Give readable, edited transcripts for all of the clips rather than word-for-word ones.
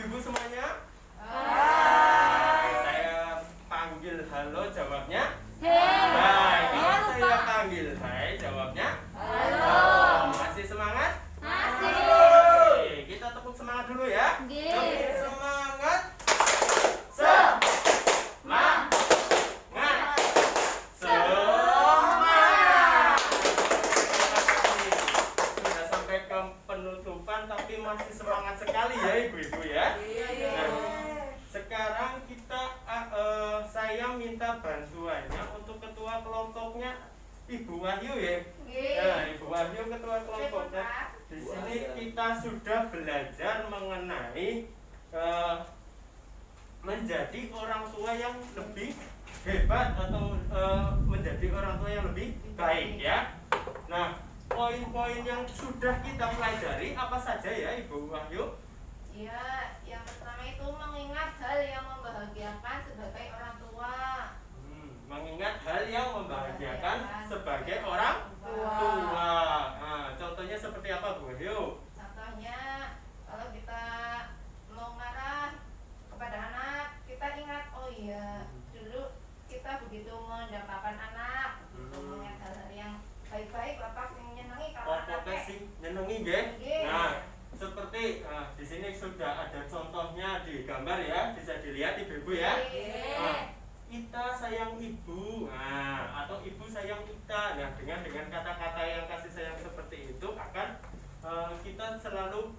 ibu-ibu semuanya? Hai. Saya panggil halo, jawabnya Hai. hai. Kalau saya panggil hai, jawabnya Halo. Masih semangat? Masih. Oke, kita tepuk semangat dulu ya. Nggih. Tepuk semangat. Semangat. Semangat. Sudah sampai ke penutupan tapi masih semangat sekali ya ibu-ibu ya. Nah, sekarang saya minta bantuannya untuk ketua kelompoknya Ibu Wahyu ya. Nah, Ibu Wahyu ketua kelompoknya. Di sini kita sudah belajar mengenai menjadi orang tua yang lebih hebat atau menjadi orang tua yang lebih baik ya. Nah, poin-poin yang sudah kita pelajari apa saja ya Ibu Wahyu? Ya, yang pertama itu mengingat hal yang membahagiakan sebagai orang tua. Mengingat hal yang membahagiakan sebagai orang tua. Nah, contohnya seperti apa Bu Wahyu? Contohnya, kalau kita mau marah kepada anak, kita ingat, oh iya, dulu kita begitu mendapatkan anak, begitu mengingat hal-hal yang baik-baik, lepas yang nyenengi kalau Pokoknya sih nyenengi nggih. Nah, seperti di sini sudah ada contohnya di gambar ya, bisa dilihat ibu-ibu ya. Nah, Ita sayang ibu, atau ibu sayang Ita. Nah, dengan kata-kata yang kasih sayang seperti itu akan kita selalu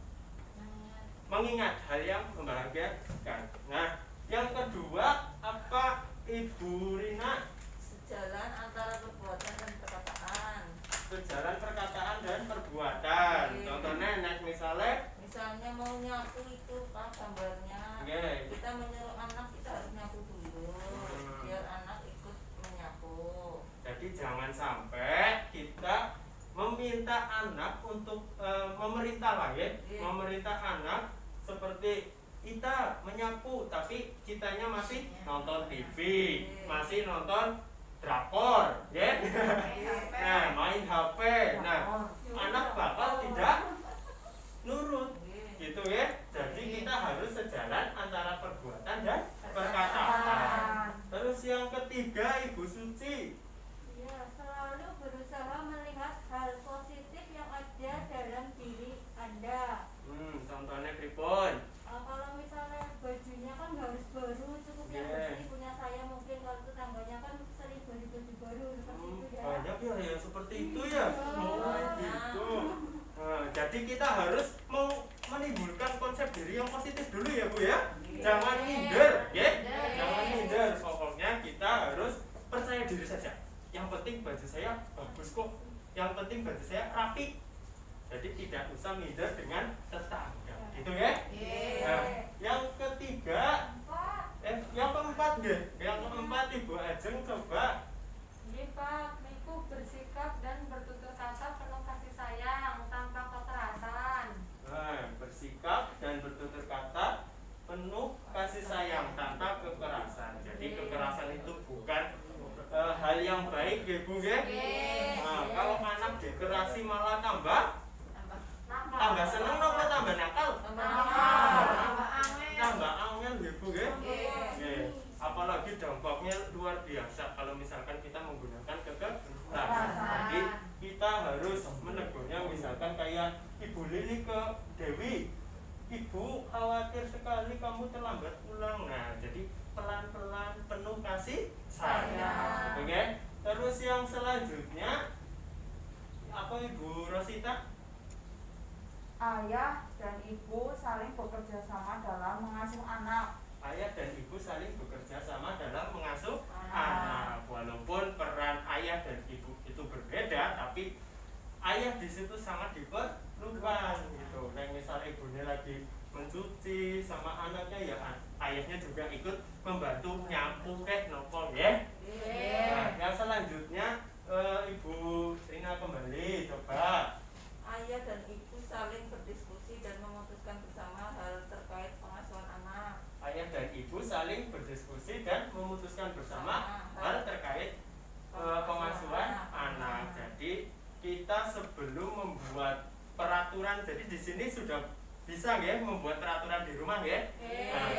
mengingat hal yang membahagiakan. Nah, yang kedua apa Ibu Rina? Sejalan antara perbuatan dan perkataan. Sejalan perkataan dan perbuatan. Contohnya, Misalnya mau nyapu itu Pak gambarnya. Kita menyuruh anak kita harus nyapu dulu, biar anak ikut menyapu. Jadi jangan sampai kita meminta anak untuk memerintah lah ya, memerintah anak seperti kita menyapu tapi kitanya masih nonton TV, masih nonton drakor, ya. Nah, main HP. Nah, anak bakal tidak nurut, gitu ya. Jadi kita harus sejalan antara perbuatan dan perkataan. Terus yang ketiga Ibu Suci. Ya, selalu berusaha melihat hal positif yang ada dalam diri Anda. Contohnya pripun? Kalau misalnya bajunya kan harus baru, cukup yang bersih. Punya saya mungkin kalau tetangganya kan sering beli baju baru seperti itu ya. Banyak ya yang seperti itu ya. Gitu. Nah, jadi kita harus menimbulkan konsep diri yang positif dulu ya Bu ya. Jangan minder, ya. Jangan minder. Pokoknya kita harus percaya diri saja. Yang penting baju saya bagus kok. Yang penting baju saya rapi. Jadi tidak usah minder dengan tetangga. Gitu ya. Nah, yang ketiga, yang keempat deh. Yang keempat Ibu Ajeng coba. Ini Pak, Miku bersikap dan bertutur kata penuh kasih sayang tanpa kekerasan. Nah, bersikap dan bertutur kata penuh kasih sayang tanpa kekerasan. Jadi kekerasan itu bukan hal yang baik ya Bu ya. Nah, kalau anak dikerasi malah tambah seneng apa tambah nakal? Tambah angel ya Bu ya. Apalagi dampaknya luar biasa kalau misalkan kita menggunakan kekerasan. Jadi kita harus menegurnya, misalkan kayak Ibu Lili ke Dewi, Ibu khawatir sekali kamu terlambat pulang. Nah, jadi pelan-pelan penuh kasih sayang. Oke. Terus yang selanjutnya apa Ibu Rosita? Ayah dan ibu saling bekerja sama dalam mengasuh anak. Ayah dan ibu saling bekerja sama dalam mengasuh anak. Walaupun peran ayah dan ibu itu berbeda, tapi ayah di situ sangat diperlukan gitu. Kayak misalnya ibunya lagi mencuci sama anaknya, ya ayahnya juga ikut membantu nyapu kayak nopo ya. Nah, yang selanjutnya Ibu Rina kembali coba. Ayah dan ibu saling berdiskusi dan memutuskan bersama hal terkait pengasuhan anak. Ayah dan ibu saling berdiskusi dan memutuskan bersama hal terkait pengasuhan anak. Jadi kita sebelum membuat peraturan, jadi di sini sudah bisa nggih membuat peraturan di rumah nggih? Nah,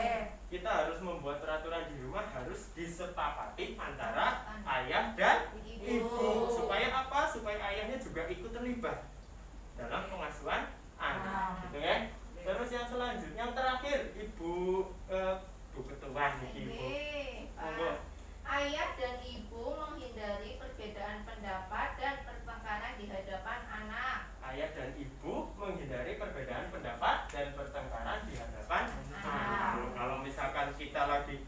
kita harus membuat peraturan di rumah harus disepakati antara ayah dan ibu. Supaya apa? Supaya ayahnya juga ikut terlibat dalam pengasuhan anak, gitu ya. Terus yang selanjutnya, yang terakhir, Bu Ketua nih, Ibu. Monggo. Ayah dan ibu menghindari perbedaan pendapat dan pertengkaran di hadapan anak. Ayah dan ibu menghindari perbedaan pendapat dan pertengkaran di hadapan anak. Kalau misalkan kita lagi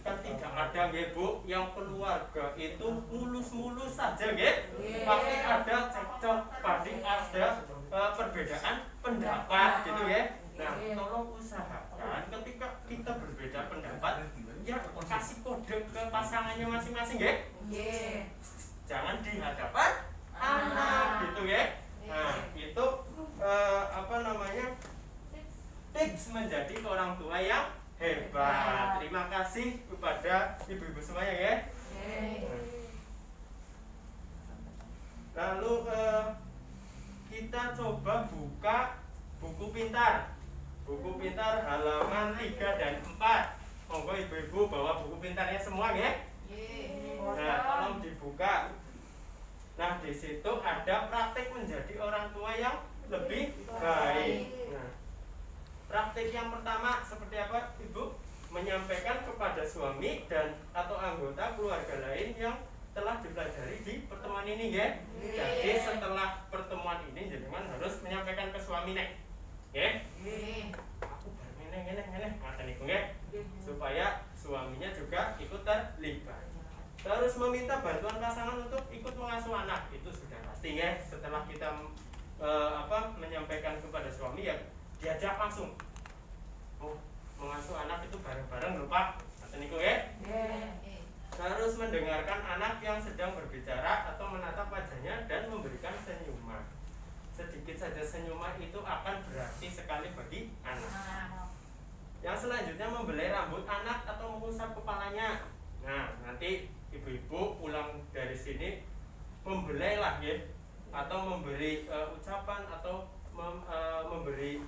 kan tidak ada nggih Bu, yang keluarga itu mulus-mulus saja nggih. Pasti ada cekcok, pasti ada perbedaan pendapat gitu ya. Nah, tolong usahakan ketika kita berbeda pendapat ya kasih kode ke pasangannya masing-masing nggih. Jangan di hadapan anak gitu ya. Nah, itu tips menjadi orang tua yang hebat. Terima kasih kepada ibu-ibu semuanya ya. Lalu kita coba buka buku pintar. Buku pintar halaman 3 dan 4. Monggo ibu-ibu bawa buku pintarnya semua ya. Nah, tolong dibuka. Nah, di situ ada praktik menjadi orang tua yang lebih baik. Nah, praktik yang pertama seperti apa, Ibu? Menyampaikan kepada suami dan atau anggota keluarga lain yang telah dipelajari di pertemuan ini ya. Jadi setelah pertemuan ini jenengan harus menyampaikan ke suami nek. Ya. Aku ngene ngaten niku nggih. Supaya suaminya juga ikut terlibat. Terus meminta bantuan pasangan untuk ikut mengasuh anak, itu sudah pasti ya. Setelah kita menyampaikan kepada suami ya diajak langsung. Oh, mengasuh anak itu bareng-bareng lho Pak. Ngaten niku ya. Terus mendengarkan anak yang sedang berbicara atau menatap wajahnya dan memberikan senyuman. Sedikit saja senyuman itu akan berarti sekali bagi anak. Yang selanjutnya membelai rambut anak atau mengusap kepalanya. Nah, nanti ibu-ibu pulang dari sini membelai lah ya, atau memberi ucapan atau memberi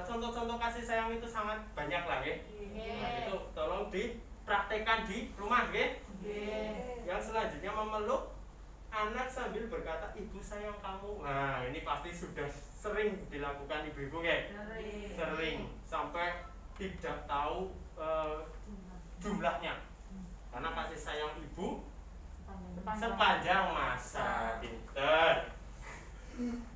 contoh-contoh kasih sayang itu sangat banyak lah ya. Nah, itu tolong dipraktekkan di rumah ya. Yang selanjutnya memeluk anak sambil berkata ibu sayang kamu. Nah, ini pasti sudah sering dilakukan ibu-ibu ya. Sering sampai tidak tahu jumlahnya. Karena kasih sayang ibu sepanjang masa. Pinter.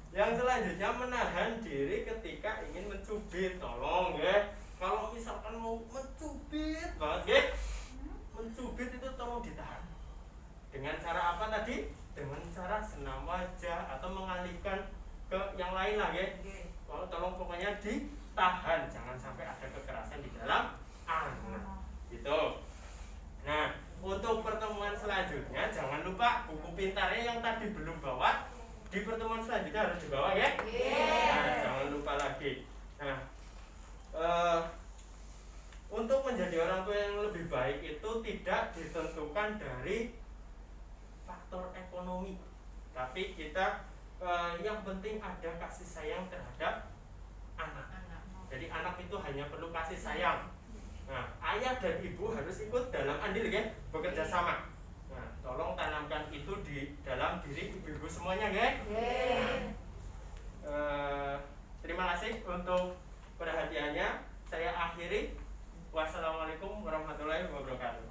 Yang selanjutnya menahan diri ketika ingin mencubit. Tolong ya. Kalau misalkan mau mencubit banget ya, mencubit itu tolong ditahan. Dengan cara apa tadi? Dengan cara senam wajah atau mengalihkan ke yang lain lah ya. Tolong pokoknya ditahan, jangan sampai ada kekerasan di dalam anak. Gitu. Nah, untuk pertemuan selanjutnya jangan lupa buku pintarnya yang tadi belum bawa, di pertemuan selanjutnya harus dibawa ya. Nah, jangan lupa lagi. Nah, untuk menjadi orang tua yang lebih baik itu tidak ditentukan dari faktor ekonomi, tapi kita yang penting ada kasih sayang terhadap anak. Jadi anak itu hanya perlu kasih sayang. Nah, ayah dan ibu harus ikut dalam andil ya, bekerja sama. Nah, tolong tanamkan itu di dalam diri ibu-ibu semuanya ya. Terima kasih untuk perhatiannya. Saya akhiri. Wassalamualaikum warahmatullahi wabarakatuh.